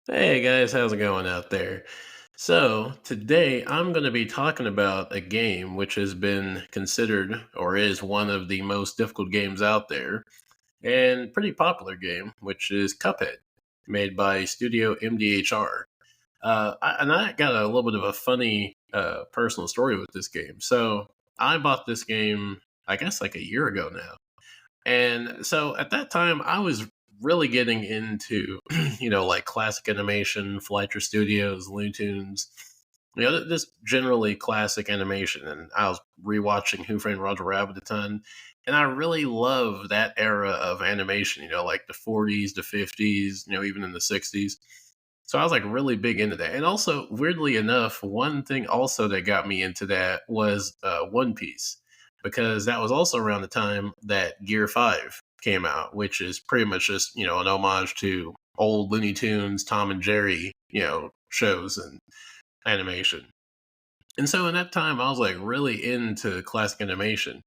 Hey guys, how's it going out there? So, today I'm going to be talking about a game which has been considered or is one of the most difficult games out there and pretty popular game, which is Cuphead, made by Studio MDHR. And I got a little bit of a funny personal story with this game. So, I bought this game, I guess, like a year ago now. And so at that time, I was really getting into, like classic animation, Fleischer Studios, Looney Tunes, just generally classic animation. And I was rewatching Who Framed Roger Rabbit a ton. And I really love that era of animation, like the 40s, the 50s, even in the 60s. So I was like really big into that. And also, weirdly enough, one thing also that got me into that was One Piece, because that was also around the time that Gear 5 came out, which is pretty much just, an homage to old Looney Tunes, Tom and Jerry, shows and animation. And so in that time, I was like really into classic animation.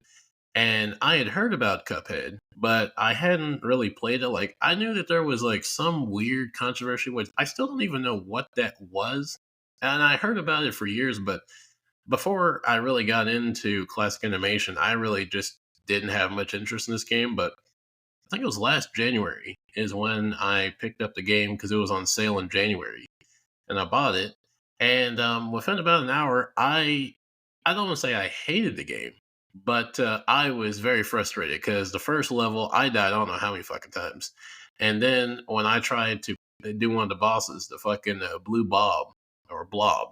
And I had heard about Cuphead, but I hadn't really played it. Like, I knew that there was like some weird controversy, which I still don't even know what that was. And I heard about it for years, but before I really got into classic animation, I really just didn't have much interest in this game. But I think it was last January is when I picked up the game because it was on sale in January, and I bought it. And within about an hour, I don't want to say I hated the game, but I was very frustrated because the first level I died I don't know how many fucking times, and then when I tried to do one of the bosses, the fucking blue bob or blob,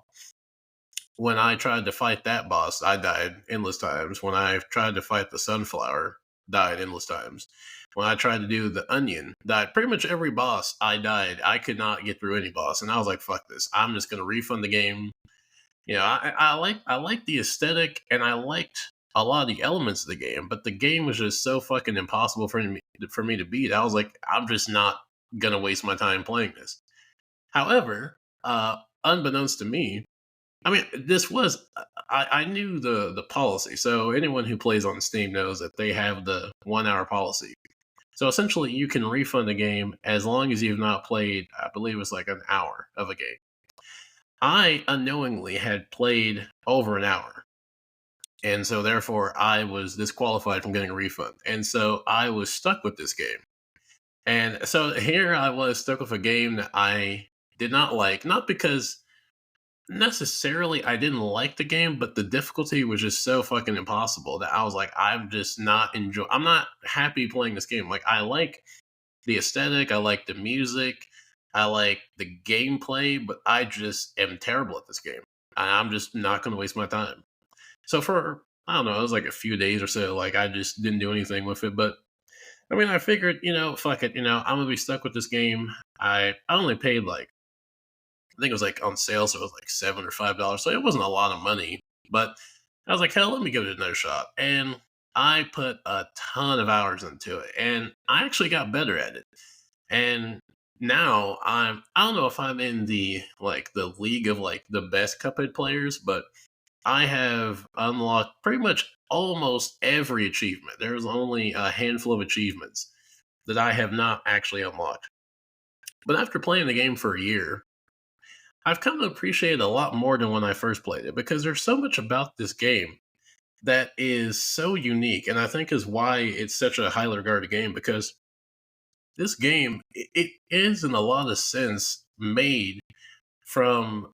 when I tried to fight that boss, I died endless times. When I tried to fight the sunflower, died endless times. When I tried to do the onion, died. Pretty much every boss, I died. I could not get through any boss, and I was like, "Fuck this! I'm just gonna refund the game." I like the aesthetic, and I liked a lot of the elements of the game, but the game was just so fucking impossible for me to beat. I was like, I'm just not gonna waste my time playing this. However, unbeknownst to me, I mean, this was I knew the policy. So anyone who plays on Steam knows that they have the 1 hour policy. So essentially, you can refund the game as long as you've not played. I believe it's like an hour of a game. I unknowingly had played over an hour, and so therefore I was disqualified from getting a refund. And so I was stuck with this game. And so here I was stuck with a game that I did not like, not because necessarily I didn't like the game, but the difficulty was just so fucking impossible that I was like, I'm not happy playing this game. Like, I like the aesthetic, I like the music, I like the gameplay, but I just am terrible at this game. And I'm just not gonna waste my time. So for I don't know, it was like a few days or so, like I just didn't do anything with it. But I mean I figured, fuck it, I'm gonna be stuck with this game. I only paid like I think it was like on sale, so it was like $7 or $5. So it wasn't a lot of money, but I was like, hell, let me give it another shot. And I put a ton of hours into it, and I actually got better at it. And now I don't know if I'm in the league of like the best Cuphead players, but I have unlocked pretty much almost every achievement. There's only a handful of achievements that I have not actually unlocked. But after playing the game for a year, I've come to appreciate it a lot more than when I first played it because there's so much about this game that is so unique, and I think is why it's such a highly regarded game. Because this game it is in a lot of sense made from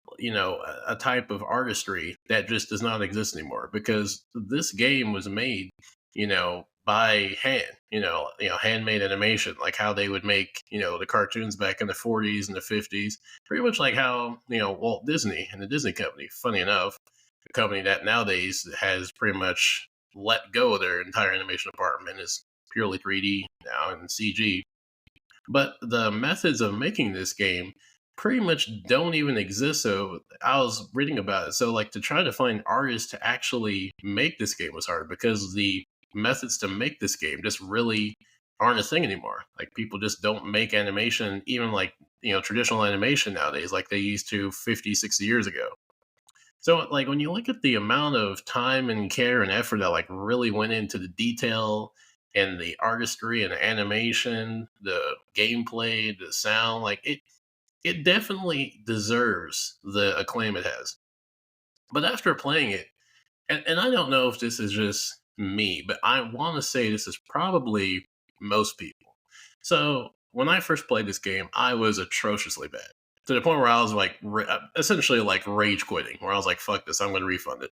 a type of artistry that just does not exist anymore. Because this game was made by hand, handmade animation, like how they would make the cartoons back in the 40s and the 50s, pretty much like how Walt Disney and the Disney Company, funny enough, a company that nowadays has pretty much let go of their entire animation department, is purely 3D now and CG. But the methods of making this game pretty much don't even exist. So I was reading about it. So like to try to find artists to actually make this game was hard because the methods to make this game just really aren't a thing anymore. Like people just don't make animation, even like traditional animation nowadays, like they used to 50, 60 years ago. So like when you look at the amount of time and care and effort that like really went into the detail and the artistry and animation, the gameplay, the sound, like it definitely deserves the acclaim it has. But after playing it, and I don't know if this is just me, but I want to say this is probably most people. So when I first played this game, I was atrociously bad to the point where I was like, essentially like rage quitting, where I was like, "Fuck this, I'm going to refund it."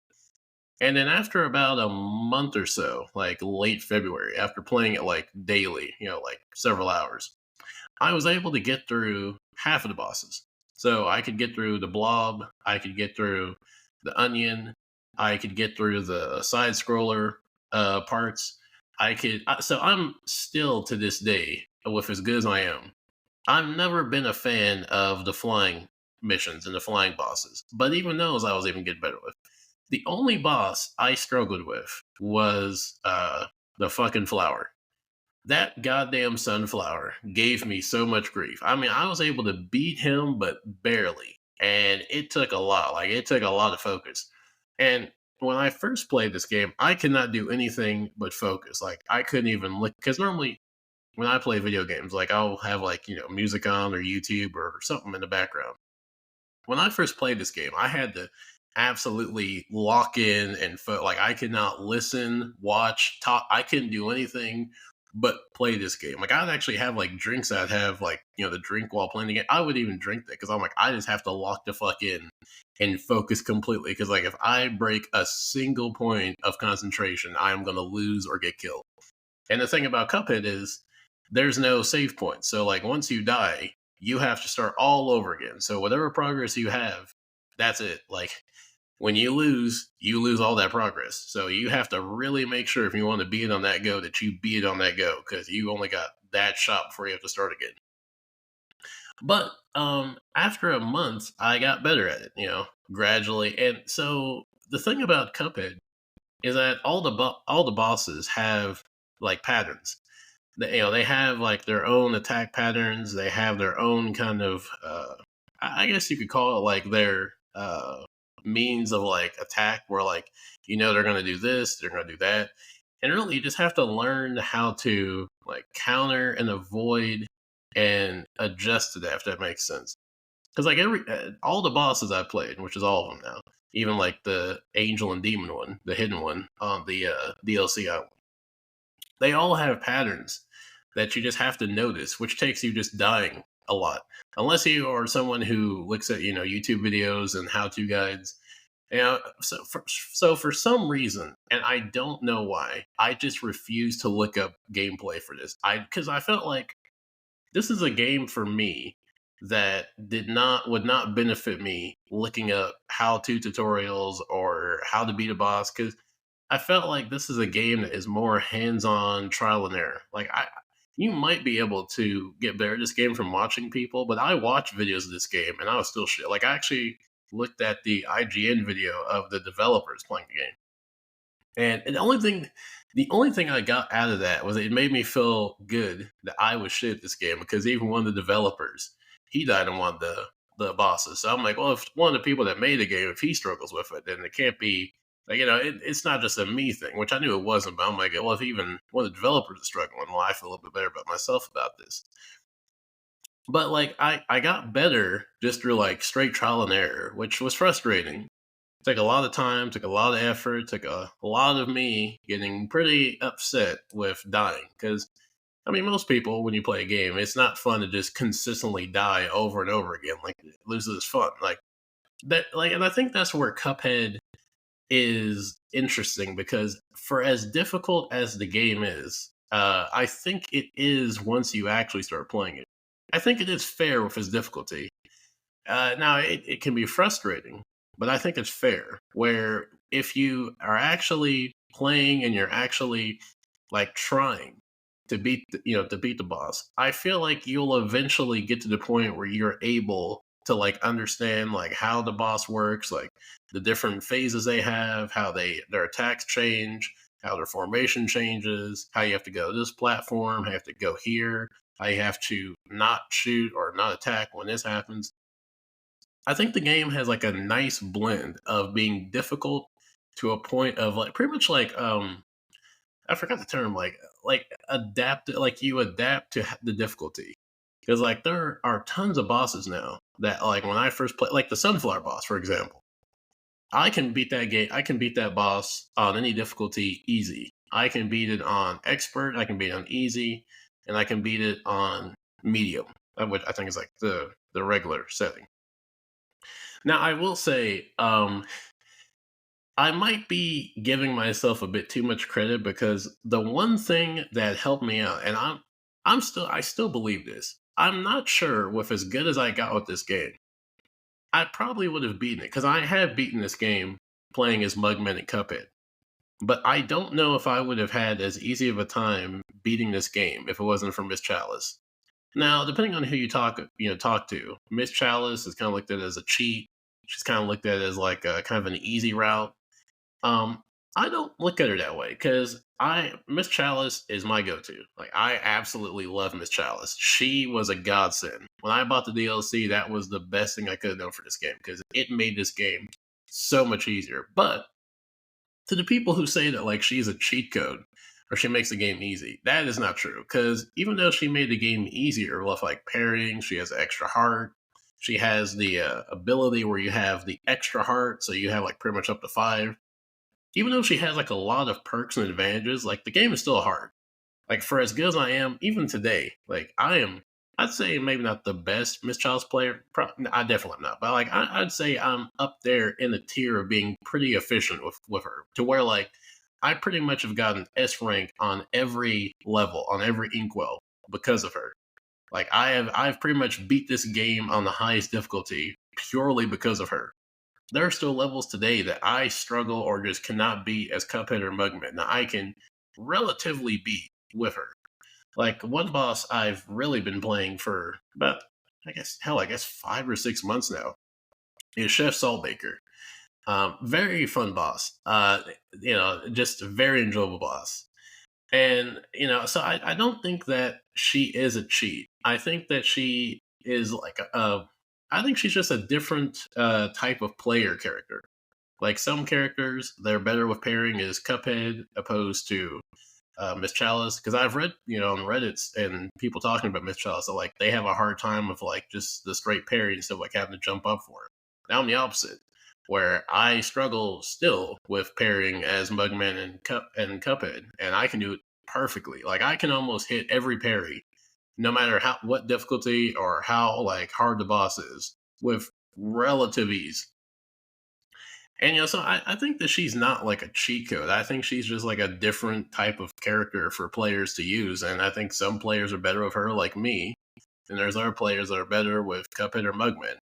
And then after about a month or so, like late February, after playing it like daily, like several hours, I was able to get through half of the bosses. So I could get through the blob, I could get through the onion, I could get through the side scroller parts. So I'm still to this day, with as good as I am, I've never been a fan of the flying missions and the flying bosses. But even those I was even getting better with. The only boss I struggled with was the fucking flower. That goddamn sunflower gave me so much grief. I mean, I was able to beat him, but barely. And it took a lot. Like, it took a lot of focus. And when I first played this game, I could not do anything but focus. Like, I couldn't even look. Because normally, when I play video games, like, I'll have, like, music on or YouTube or something in the background. When I first played this game, I had to absolutely lock in and like I could not listen, watch, talk. I couldn't do anything but play this game. Like I'd actually have like drinks I'd have like the drink while playing the game. I would even drink that because I'm like I just have to lock the fuck in and focus completely because like if I break a single point of concentration, I am gonna lose or get killed. And the thing about Cuphead is there's no save point. So like once you die, you have to start all over again. So whatever progress you have, that's it. Like when you lose all that progress. So you have to really make sure if you want to beat it on that go that you beat it on that go because you only got that shot before you have to start again. But after a month, I got better at it, gradually. And so the thing about Cuphead is that all the bosses have like patterns. They have like their own attack patterns. They have their own kind of I guess you could call it like their means of like attack where like they're going to do this, they're going to do that. And really you just have to learn how to like counter and avoid and adjust to that if that makes sense. Cuz like every all the bosses I played, which is all of them now, even like the angel and demon one, the hidden one on the DLC island, they all have patterns that you just have to notice, which takes you just dying a lot. Unless you are someone who looks at, YouTube videos and how to guides. So for some reason, and I don't know why, I just refuse to look up gameplay for this. Because I felt like this is a game for me that would not benefit me looking up how to tutorials or how to beat a boss because I felt like this is a game that is more hands-on trial and error. Like you might be able to get better at this game from watching people, but I watched videos of this game and I was still shit. Like I actually looked at the IGN video of the developers playing the game, and the only thing I got out of that was it made me feel good that I was shit at this game because even one of the developers he died in one of the bosses. So I'm like, well, if one of the people that made the game, if he struggles with it, then it can't be like it's not just a me thing, which I knew it wasn't. But I'm like, well, if even one of the developers is struggling, well, I feel a little bit better about myself about this. But like I got better just through like straight trial and error, which was frustrating. Took a lot of time, took a lot of effort, took a lot of me getting pretty upset with dying. Because, I mean, most people, when you play a game, it's not fun to just consistently die over and over again. Like, it loses its fun. Like, and I think that's where Cuphead is interesting because for as difficult as the game is, I think it is once you actually start playing it. I think it is fair with its difficulty. Now, it can be frustrating, but I think it's fair. Where if you are actually playing and you're actually like trying to to beat the boss, I feel like you'll eventually get to the point where you're able to like understand like how the boss works, like the different phases they have, how their attacks change, how their formation changes, how you have to go to this platform, how you have to go here, how you have to not shoot or not attack when this happens. I think the game has like a nice blend of being difficult to a point of like pretty much like I forgot the term like adapt like you adapt to the difficulty. Because like there are tons of bosses now that like when I first played, like the Sunflower boss, for example, I can beat that game. I can beat that boss on any difficulty easy. I can beat it on expert. I can beat it on easy, and I can beat it on medium, which I think is like the regular setting. Now I will say, I might be giving myself a bit too much credit because the one thing that helped me out, and I still believe this. I'm not sure with as good as I got with this game, I probably would have beaten it because I have beaten this game playing as Mugman and Cuphead. But I don't know if I would have had as easy of a time beating this game if it wasn't for Miss Chalice. Now, depending on who talk to, Miss Chalice is kind of looked at as a cheat. She's kind of looked at as like a kind of an easy route. Um, I don't look at her that way because I Miss Chalice is my go-to. Like I absolutely love Miss Chalice. She was a godsend. When I bought the DLC, that was the best thing I could have done for this game because it made this game so much easier. But to the people who say that like she's a cheat code or she makes the game easy, that is not true. Because even though she made the game easier with like parrying, she has extra heart. She has the ability where you have the extra heart, so you have like pretty much up to five. Even though she has like a lot of perks and advantages, like the game is still hard. Like for as good as I am, even today, like I'd say maybe not the best Miss Child's player. I definitely am not, but like I'd say I'm up there in the tier of being pretty efficient with her, to where like I pretty much have gotten S rank on every level, on every inkwell because of her. Like I've pretty much beat this game on the highest difficulty purely because of her. There are still levels today that I struggle or just cannot beat as Cuphead or Mugman. Now I can relatively beat with her. Like one boss I've really been playing for about I guess 5 or 6 months now is Chef Saltbaker. Very fun boss. Just a very enjoyable boss. And so I don't think that she is a cheat. I think that she is like I think she's just a different type of player character. Like some characters, they're better with pairing as Cuphead opposed to Miss Chalice. Because I've read, on Reddit's and people talking about Miss Chalice, so like they have a hard time with like just the straight parry instead of like having to jump up for it. Now I'm the opposite, where I struggle still with pairing as Mugman and Cuphead, and I can do it perfectly. Like I can almost hit every parry, no matter what difficulty or how like hard the boss is, with relative ease. And so I think that she's not like a cheat code. I think she's just like a different type of character for players to use. And I think some players are better with her, like me, and there's other players that are better with Cuphead or Mugman.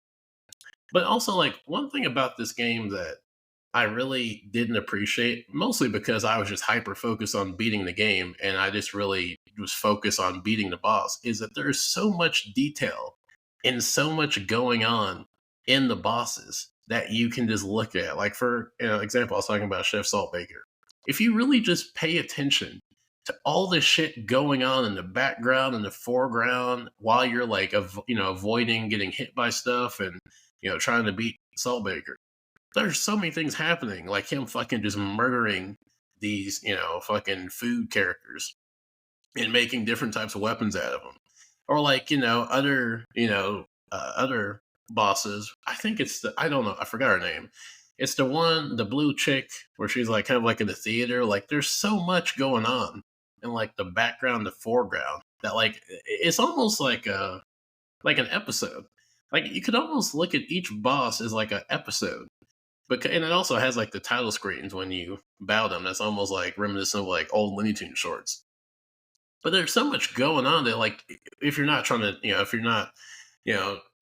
But also, like one thing about this game that I really didn't appreciate, mostly because I was just hyper focused on beating the game, and I just really was focused on beating the boss, is that there's so much detail and so much going on in the bosses that you can just look at. Like for example, I was talking about Chef Saltbaker. If you really just pay attention to all the shit going on in the background and the foreground while you're like avoiding getting hit by stuff and trying to beat Saltbaker, there's so many things happening, like him fucking just murdering these, fucking food characters and making different types of weapons out of them. Or like, other bosses. I think I don't know, I forgot her name. It's the blue chick where she's like kind of like in the theater. Like there's so much going on in like the background, the foreground that like it's almost like an episode. Like you could almost look at each boss as like an episode, and it also has like the title screens when you bow them. That's almost like reminiscent of like old Looney Tunes shorts. But there's so much going on that like if you're not trying to, if you're not,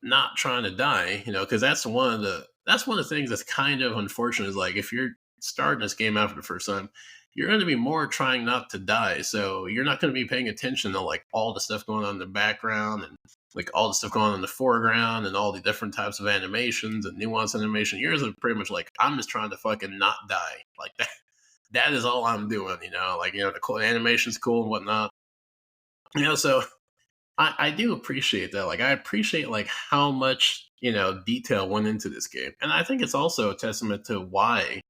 not trying to die, because that's one of the things that's kind of unfortunate is like if you're starting this game out for the first time, you're going to be more trying not to die. So you're not going to be paying attention to like all the stuff going on in the background and like all the stuff going on in the foreground and all the different types of animations and nuance animation. Yours are pretty much like I'm just trying to fucking not die. Like that. That is all I'm doing. Like the animation's cool and whatnot. So I do appreciate that. Like I appreciate like how much detail went into this game, and I think it's also a testament to why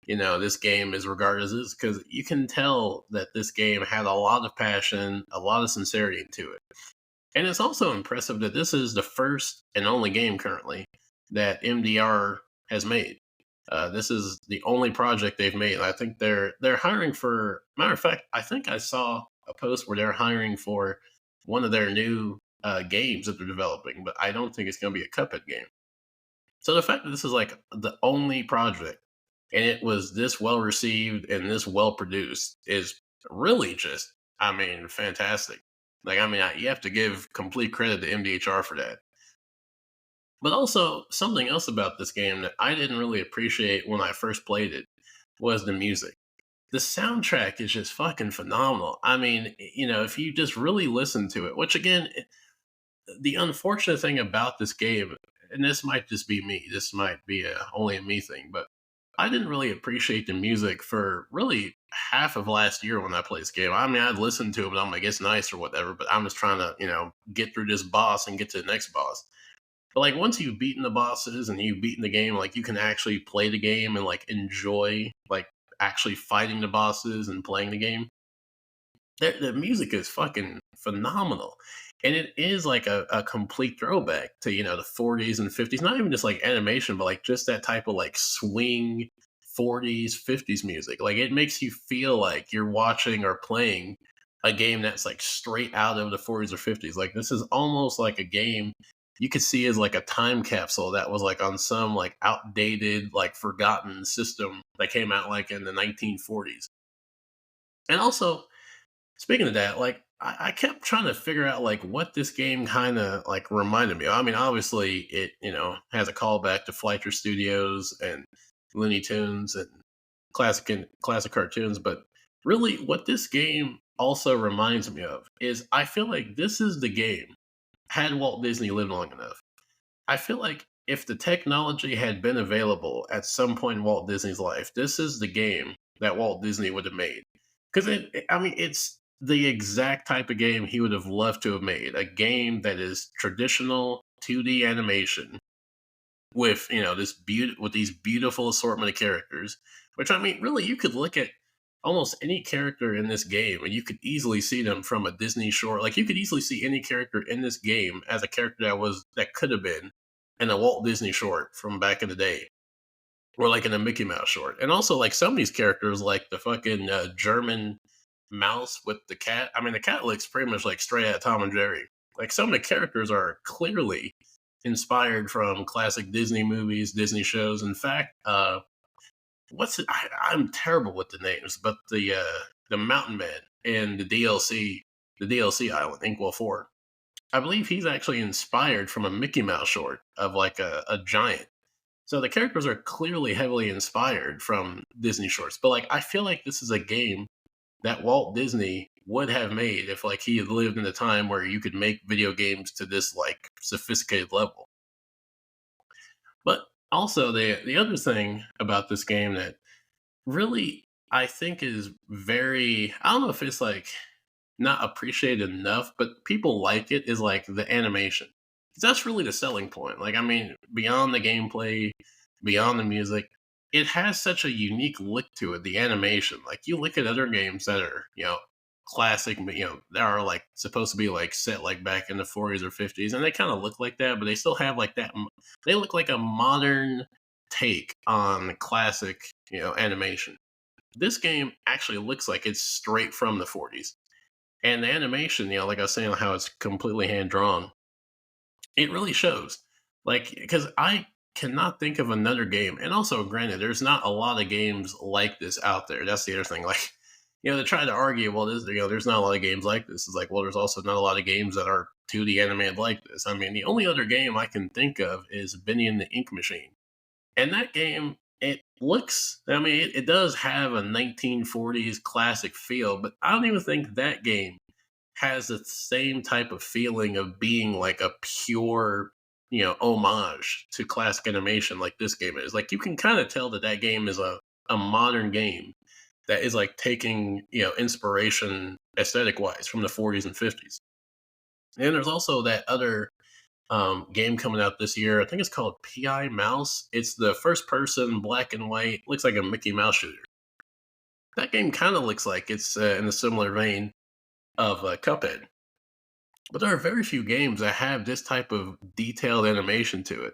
this game is regarded as this, because you can tell that this game had a lot of passion, a lot of sincerity into it. And it's also impressive that this is the first and only game currently that MDR has made. This is the only project they've made. I think they're hiring for. Matter of fact, I think I saw a post where they're hiring for one of their new games that they're developing, but I don't think it's going to be a Cuphead game. So the fact that this is like the only project and it was this well received and this well produced is really just, I mean, fantastic. Like, I mean, you have to give complete credit to MDHR for that. But also, something else about this game that I didn't really appreciate when I first played it was the music. The soundtrack is just fucking phenomenal. I mean, if you just really listen to it, which again, the unfortunate thing about this game, and this might just be me, this might be only a me thing, but I didn't really appreciate the music for really half of last year when I played this game. I mean, I'd listen to it, but I'm like, it's nice or whatever, but I'm just trying to, get through this boss and get to the next boss. But like once you've beaten the bosses and you've beaten the game, like you can actually play the game and like enjoy like actually fighting the bosses and playing the game. The music is fucking phenomenal. And it is like a complete throwback to, the 40s and 50s. Not even just like animation, but like just that type of like swing 40s, 50s music. Like it makes you feel like you're watching or playing a game that's like straight out of the 40s or 50s. Like this is almost like a game you could see as like a time capsule that was like on some like outdated, like forgotten system that came out like in the 1940s. And also, speaking of that, like I kept trying to figure out like what this game kind of like reminded me of. I mean, obviously it has a callback to Fleischer Studios and Looney Tunes and classic cartoons, but really what this game also reminds me of is I feel like this is the game had Walt Disney lived long enough. I feel like if the technology had been available at some point in Walt Disney's life, this is the game that Walt Disney would have made. Because I mean, it's the exact type of game he would have loved to have made. A game that is traditional 2D animation with with these beautiful assortment of characters. Which I mean, really, you could look at almost any character in this game, and you could easily see them from a Disney short. Like you could easily see any character in this game as a character that could have been in a Walt Disney short from back in the day, or like in a Mickey Mouse short. And also, like some of these characters, like the fucking German mouse with the cat. I mean, the cat looks pretty much like straight out of Tom and Jerry. Like some of the characters are clearly inspired from classic Disney movies, Disney shows. In fact, what's it? I'm terrible with the names, but the Mountain Man in the DLC island, Inkwell 4. I believe he's actually inspired from a Mickey Mouse short of like a giant. So the characters are clearly heavily inspired from Disney shorts. But like I feel like this is a game that Walt Disney would have made if like he had lived in a time where you could make video games to this like sophisticated level. But also the other thing about this game that really I think is very, I don't know if it's like not appreciated enough, but people like it is like the animation. 'Cause that's really the selling point. Like I mean, beyond the gameplay, beyond the music, it has such a unique look to it, the animation. Like you look at other games that are, classic, that are like supposed to be like set like back in the 40s or 50s and they kind of look like that, but they still have like that they look like a modern take on classic, animation. This game actually looks like it's straight from the 40s. And the animation, like I was saying, how it's completely hand drawn, it really shows. Like, because I cannot think of another game. And also, granted, there's not a lot of games like this out there. That's the other thing. Like, they try to argue, well, there's not a lot of games like this. It's like, well, there's also not a lot of games that are 2D animated like this. I mean, the only other game I can think of is Benny and the Ink Machine. And that game, it looks, I mean, it does have a 1940s classic feel, but I don't even think that game has the same type of feeling of being like a pure, homage to classic animation like this game is. Like you can kind of tell that that game is a modern game that is like taking, inspiration aesthetic wise from the 40s and 50s. And there's also that other game coming out this year. I think it's called PI Mouse. It's the first person, black and white, looks like a Mickey Mouse shooter. That game kind of looks like it's in a similar vein of Cuphead. But there are very few games that have this type of detailed animation to it.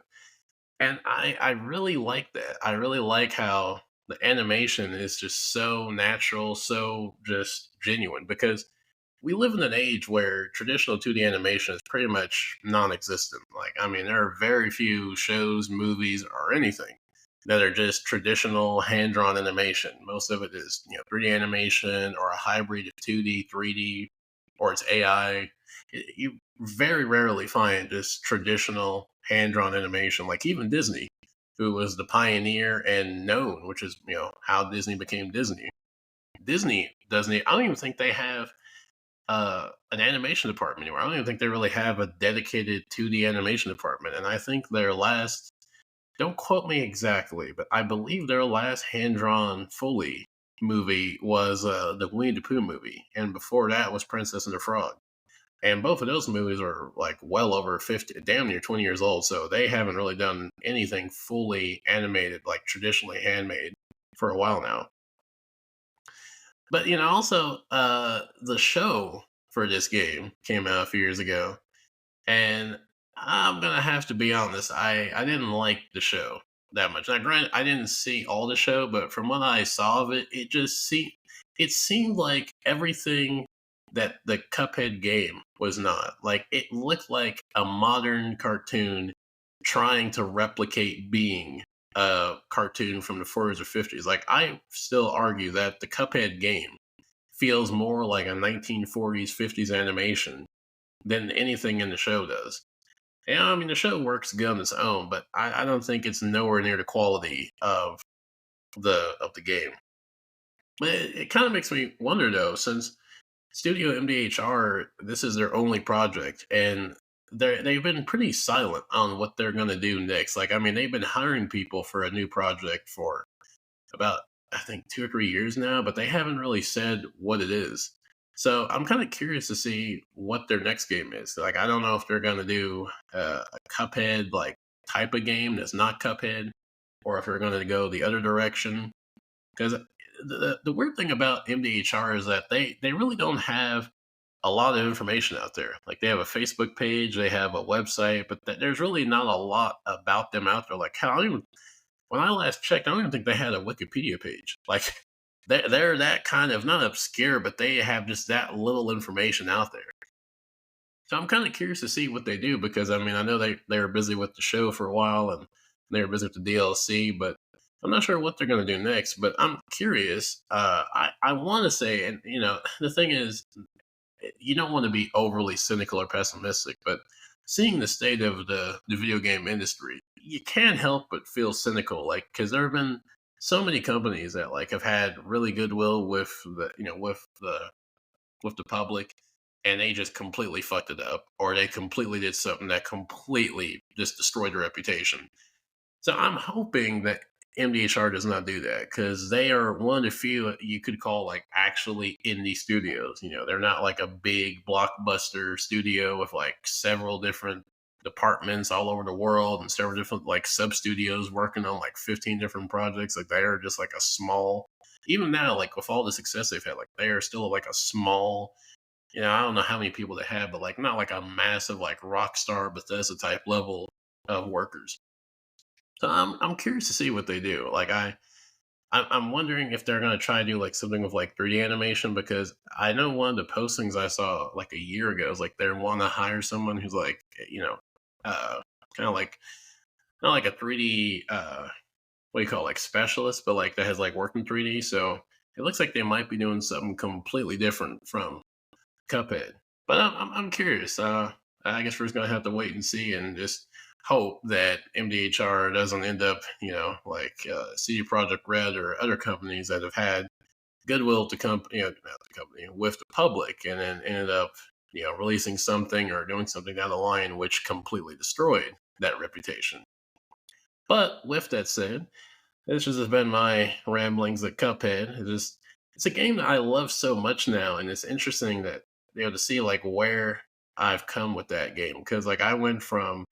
And I really like that. I really like how the animation is just so natural, so just genuine, because we live in an age where traditional 2D animation is pretty much non-existent. Like, I mean, there are very few shows, movies, or anything that are just traditional hand-drawn animation. Most of it is, 3D animation or a hybrid of 2D, 3D, or it's AI. You very rarely find just traditional hand-drawn animation. Like even Disney, who was the pioneer and known, which is how Disney became Disney. Disney doesn't. I don't even think they have an animation department anymore. I don't even think they really have a dedicated 2D animation department. And I think their last, don't quote me exactly, but I believe their last hand drawn Foley movie was the Winnie the Pooh movie. And before that was Princess and the Frog. And both of those movies are like well over 50, damn near 20 years old. So they haven't really done anything fully animated, like traditionally handmade, for a while now. But also the show for this game came out a few years ago, and I'm gonna have to be honest. I didn't like the show that much. Now, granted, I didn't see all the show, but from what I saw of it, it seemed like everything that the Cuphead game was not. Like it looked like a modern cartoon trying to replicate being a cartoon from the 40s or 50s. Like I still argue that the Cuphead game feels more like a 1940s, 50s animation than anything in the show does. And I mean, the show works good on its own, but I don't think it's nowhere near the quality of the game. But it kind of makes me wonder though, since Studio MDHR, this is their only project, and they've been pretty silent on what they're going to do next. Like, I mean, they've been hiring people for a new project for about, I think, 2 or 3 years now, but they haven't really said what it is. So I'm kind of curious to see what their next game is. Like, I don't know if they're going to do a Cuphead like type of game that's not Cuphead, or if they're going to go the other direction. Because the weird thing about MDHR is that they really don't have a lot of information out there. Like they have a Facebook page, they have a website, but there's really not a lot about them out there. Like hell, I don't even, when I last checked, I don't even think they had a Wikipedia page. Like they're that kind of not obscure, but they have just that little information out there. So I'm kind of curious to see what they do because I mean I know they were busy with the show for a while and they were busy with the DLC, but I'm not sure what they're going to do next. But I'm curious. I want to say, and the thing is, you don't want to be overly cynical or pessimistic, but seeing the state of the video game industry, you can't help but feel cynical. Like because there have been so many companies that like have had really goodwill with the public, and they just completely fucked it up, or they completely did something that completely just destroyed their reputation. So I'm hoping that MDHR does not do that because they are one of the few you could call like actually indie studios. They're not like a big blockbuster studio with like several different departments all over the world and several different like sub studios working on like 15 different projects. Like they are just like a small, even now, like with all the success they've had, like they are still like a small, I don't know how many people they have, but like not like a massive like rock star Bethesda type level of workers. So I'm curious to see what they do. Like I'm wondering if they're gonna try to do like something with like 3D animation because I know one of the postings I saw like a year ago is like they want to hire someone who's like uh kind of like not like a 3D what do you call it, like specialist, but like that has like worked in 3D. So it looks like they might be doing something completely different from Cuphead. But I'm curious. I guess we're just gonna have to wait and see, and just hope that MDHR doesn't end up, like CD Project Red or other companies that have had goodwill to company, not the company, with the public, and then ended up, releasing something or doing something down the line which completely destroyed that reputation. But with that said, this just has been my ramblings at Cuphead. It's a game that I love so much now, and it's interesting that to see like where I've come with that game because like I went from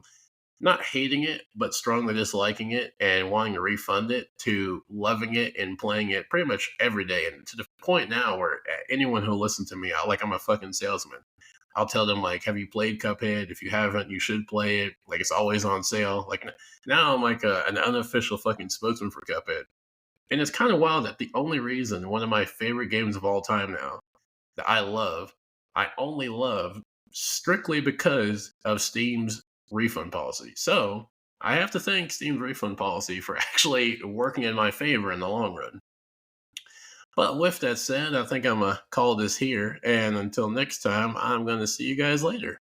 not hating it but strongly disliking it and wanting to refund it to loving it and playing it pretty much every day, and to the point now where anyone who listens to me, I'm a fucking salesman. I'll tell them like, "Have you played Cuphead? If you haven't, you should play it. Like it's always on sale." Like now I'm like an unofficial fucking spokesman for Cuphead, and it's kind of wild that the only reason one of my favorite games of all time now that I only love strictly because of Steam's refund policy. So I have to thank Steam's refund policy for actually working in my favor in the long run. But with that said, I think I'm gonna call this here, and until next time, I'm gonna see you guys later.